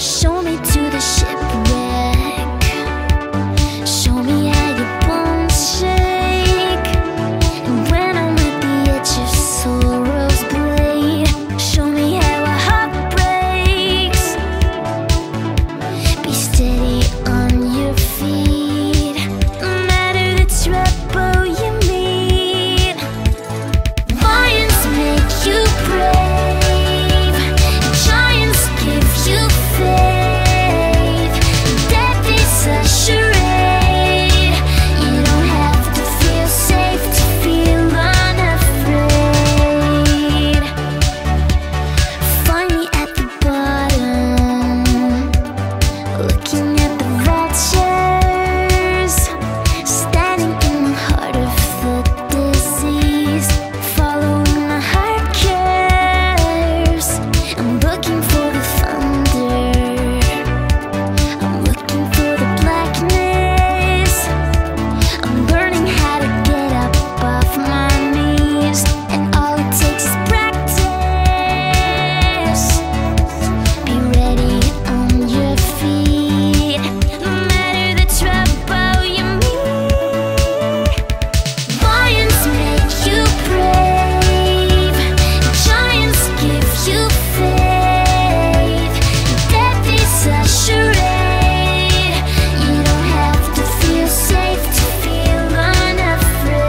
Show me to the shipwreck. Show me how your bones shake. And when I'm at the edge of sorrow's blade, show me how a heart breaks. Be steady on your feet, no matter the trouble you meet. Lions make you brave, giants give you faith. Death is a charade. You don't have to feel safe to feel unafraid. Find me at the bottom, looking at the vultures, standing in the heart of the disease, following my heart curves. I'm looking for the thunder, I'm looking for the blackness. I'm learning how to get up off my knees, and all it takes is practice. Be ready on your feet, no matter the trouble you meet. Lions make you brave, giants give you faith. Death is a charade. You don't have to feel safe to feel unafraid.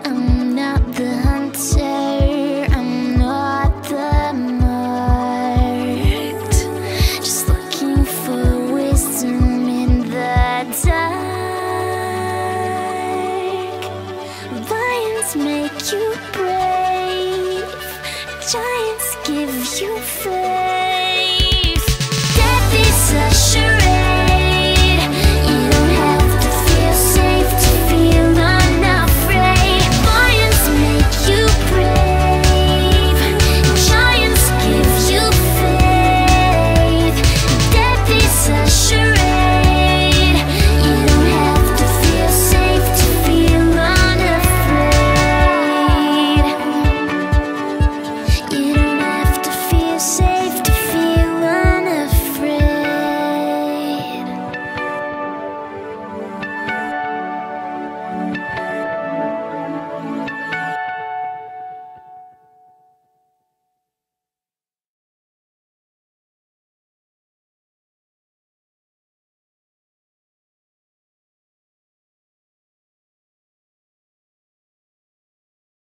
I'm not the hunter, I'm not the marked. Just looking for wisdom in the dark. Lions make you brave, giants give you faith.